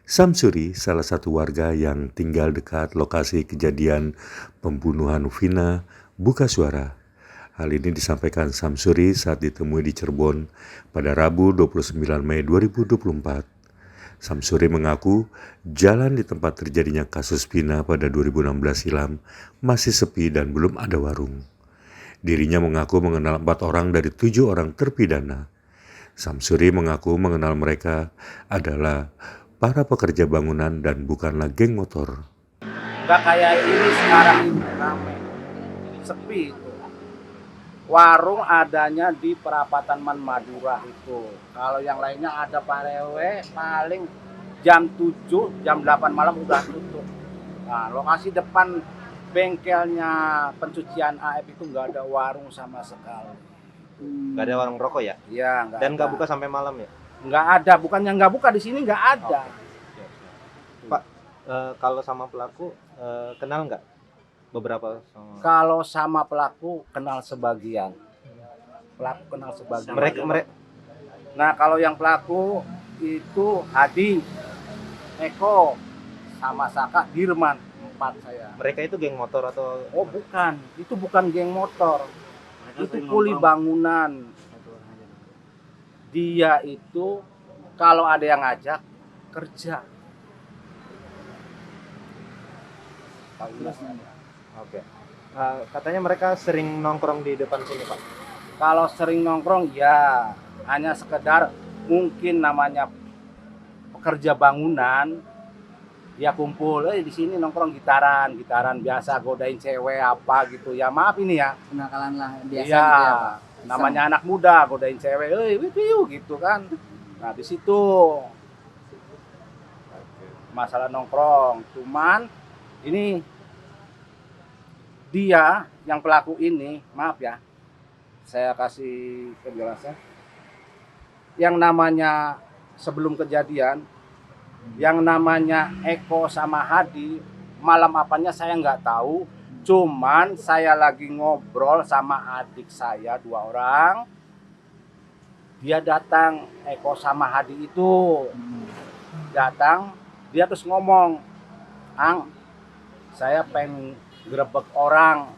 Samsuri, salah satu warga yang tinggal dekat lokasi kejadian pembunuhan Vina, buka suara. Hal ini disampaikan Samsuri saat ditemui di Cirebon pada Rabu 29 Mei 2024. Samsuri mengaku jalan di tempat terjadinya kasus Vina pada 2016 silam masih sepi dan belum ada warung. Dirinya mengaku mengenal 4 orang dari 7 orang terpidana. Samsuri mengaku mengenal mereka adalah para pekerja bangunan dan bukanlah geng motor. Nggak kayak ini sekarang ini ramai, sepi itu. Warung adanya di perapatan Man Madura itu. Kalau yang lainnya ada parewe paling jam 7, jam 8 malam udah tutup. Nah, lokasi depan bengkelnya pencucian AF itu nggak ada warung sama sekali. Nggak ada warung rokok ya? Iya, nggak Dan nggak ada. buka sampai malam ya? Nggak ada, bukannya nggak buka, di sini nggak ada. Pak, kalau sama pelaku kenal nggak beberapa sama? Kalau sama pelaku kenal sebagian. Pelaku kenal sebagian. Mereka Nah, kalau yang pelaku itu Hadi, Eko, sama Saka, Dirman, 4 saya. mereka itu geng motor atau? Oh bukan, itu bukan geng motor, itu kuli bangunan. Dia itu kalau ada yang ngajak kerja. Oke. Katanya mereka sering nongkrong di depan sini, Pak. Kalau sering nongkrong ya hanya sekedar mungkin namanya pekerja bangunan, dia kumpul di sini nongkrong gitaran biasa, godain cewek apa gitu ya, maaf ini ya, Kenakalan lah biasa iya, gitu ya Pak. namanya anak muda godain cewek, wiu gitu kan. Nah di situ masalah nongkrong, cuman ini dia yang pelaku ini, maaf ya, saya kasih penjelasan. Yang namanya sebelum kejadian, yang namanya Eko sama Hadi, malam apanya saya nggak tahu. Cuman saya lagi ngobrol sama adik saya 2 orang. Dia datang, Eko sama Hadi itu datang, dia terus ngomong, "Ang, saya pengen grebek orang."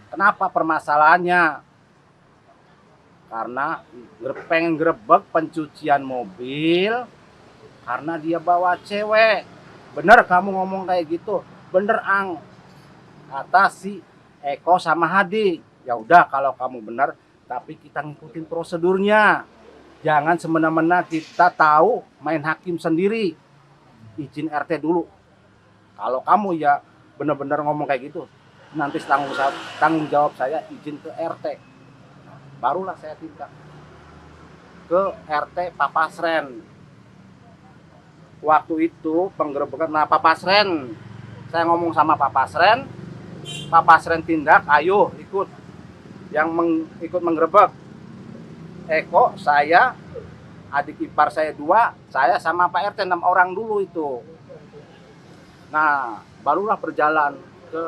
Kenapa permasalahannya? Karena pengen grebek pencucian mobil karena dia bawa cewek. Bener kamu ngomong kayak gitu? Bener Ang, kata si Eko sama Hadi. Ya udah kalau kamu bener, tapi kita ngikutin prosedurnya. Jangan semena-mena kita tahu main hakim sendiri. Izin RT dulu. Kalau kamu ya bener-bener ngomong kayak gitu, nanti tanggung jawab saya izin ke RT. Barulah saya tindak ke RT Papasren. Waktu itu penggerebekan, nah Papasren, saya ngomong sama Papasren, Papasren tindak, ayo ikut, yang ikut menggerebek. Eko, saya, adik ipar saya 2, saya sama Pak RT 6 orang dulu itu. Nah, barulah berjalan ke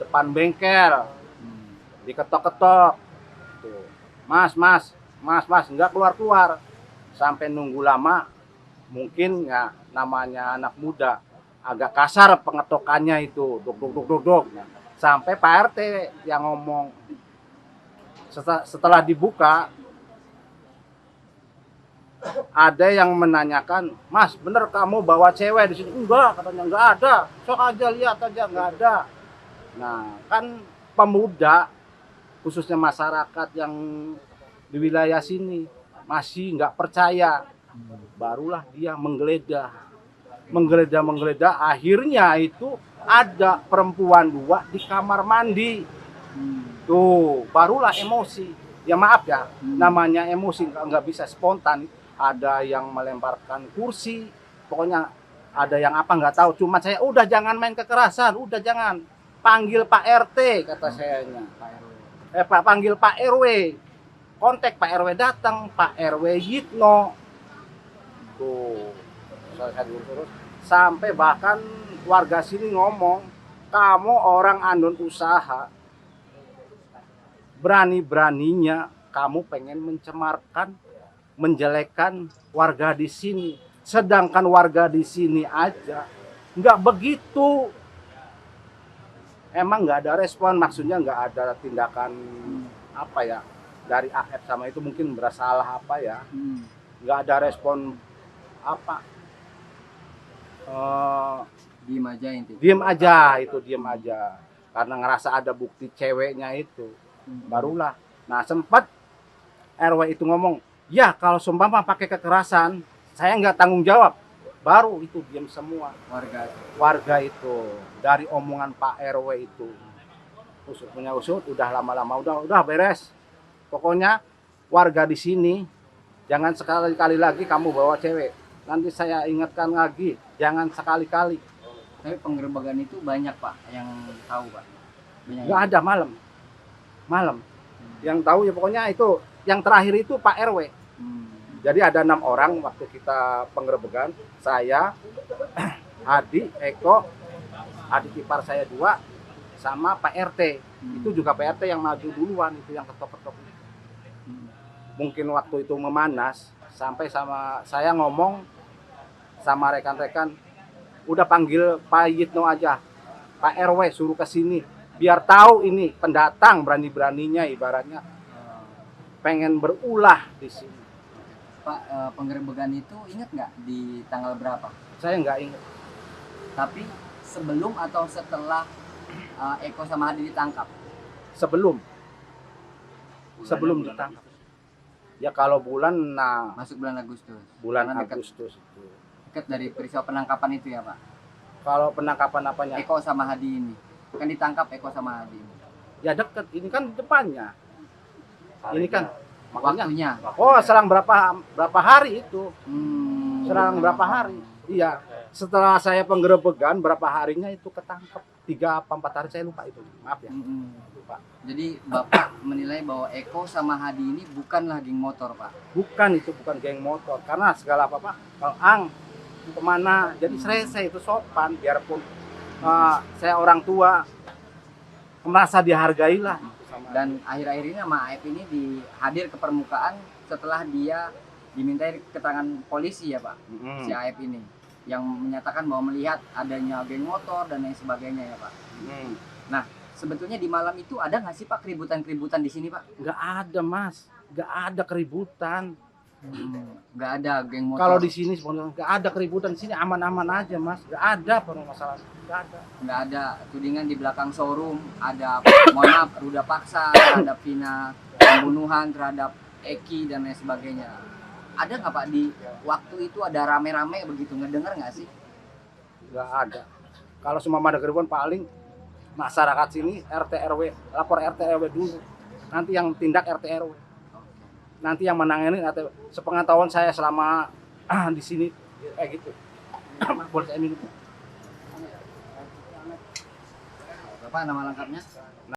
depan bengkel, diketok-ketok. Tuh. Mas, enggak keluar. Sampai nunggu lama, mungkin ya namanya anak muda, agak kasar pengetokannya itu, duk. Sampai Pak RT yang ngomong, setelah dibuka, ada yang menanyakan, "Mas, bener kamu bawa cewek di sini?" "Enggak," katanya, "enggak ada. Sok aja lihat aja, enggak ada." Nah, kan pemuda, khususnya masyarakat yang di wilayah sini masih nggak percaya. Barulah dia menggeledah, akhirnya itu ada perempuan 2 di kamar mandi. Tuh, barulah emosi. Ya maaf ya, namanya emosi nggak bisa spontan. Ada yang melemparkan kursi, pokoknya ada yang apa nggak tahu. Cuma saya udah jangan main kekerasan, udah jangan, panggil Pak RT kata sayanya. Panggil Pak RW. Kontak Pak RW, datang Pak RW Yitno. Tuh, saya terus sampai bahkan warga sini ngomong, "Kamu orang andon usaha, berani-beraninya kamu pengen mencemarkan, menjelekkan warga di sini. Sedangkan warga di sini aja nggak begitu. Emang nggak ada respon, maksudnya nggak ada tindakan apa ya dari AF sama itu mungkin bersalah apa ya, nggak ada respon apa. Diem aja intinya. Diem aja karena ngerasa ada bukti ceweknya itu barulah. Nah sempat RW itu ngomong, ya kalau seumpama pakai kekerasan saya nggak tanggung jawab. Baru itu diam semua warga itu dari omongan Pak RW itu. Usut punya usut, udah lama-lama udah beres. Pokoknya warga di sini jangan sekali-kali lagi kamu bawa cewek. Nanti saya ingatkan lagi, jangan sekali-kali. Tapi penggerebekan itu banyak Pak yang tahu Pak. Banyak Nggak ada malam. Yang tahu ya pokoknya itu yang terakhir itu Pak RW. Jadi ada 6 orang waktu kita penggerebekan, saya, Adi, Eko, adik ipar saya 2, sama Pak RT. Itu juga Pak RT yang maju duluan, itu yang ketok-ketok. Mungkin waktu itu memanas, sampai sama saya ngomong sama rekan-rekan, udah panggil Pak Yitno aja, Pak RW suruh ke sini, biar tahu ini pendatang berani-beraninya ibaratnya pengen berulah di sini. Pak, penggerebekan itu ingat nggak di tanggal berapa? Saya nggak ingat. Tapi sebelum atau setelah Eko sama Hadi ditangkap? Sebelum ditangkap. Ya kalau bulan, nah Masuk bulan Agustus. bulan Karena dekat- Agustus itu. Dekat dari peristiwa penangkapan itu ya Pak? Kalau penangkapan apanya? Eko sama Hadi ini. Kan ditangkap Eko sama Hadi ini. Ya deket. Ini kan depannya. Ini kan makanya. Waktunya? Oh, selang berapa hari itu? Selang Hmm. berapa hari? Iya. Setelah saya penggerebekan berapa harinya itu ketangkep. 3 apa 4 hari saya lupa itu. Maaf ya. Lupa. Jadi Bapak menilai bahwa Eko sama Hadi ini bukanlah geng motor Pak? Bukan, itu bukan geng motor. Karena segala apa-apa, Bang Ang, kemana? Jadi saya itu sopan, biarpun saya orang tua, merasa dihargai lah. Dan akhir-akhir ini sama AF ini hadir ke permukaan setelah dia dimintai keterangan polisi ya Pak, si AF ini yang menyatakan bahwa melihat adanya geng motor dan lain sebagainya ya Pak. Nah sebetulnya di malam itu ada nggak sih Pak keributan-keributan di sini Pak? Nggak ada Mas, nggak ada keributan. Nggak ada geng motor. Kalau di sini sebenarnya nggak ada keributan, di sini aman-aman aja Mas, nggak ada permasalahan, nggak ada. Nggak ada tudingan di belakang showroom, ada mohon maaf ruda paksa terhadap Vina, pembunuhan terhadap Eki dan lain sebagainya. Ada nggak Pak di waktu itu ada rame-rame begitu, ngedenger nggak sih? Nggak ada. Kalau semua ada keributan paling masyarakat sini RT RW, lapor RT RW dulu. Nanti yang tindak RT RW. Nanti yang menangani RT. Sepengetahuan saya selama di sini kayak gitu. Boleh saya minum? Bapak nama lengkapnya?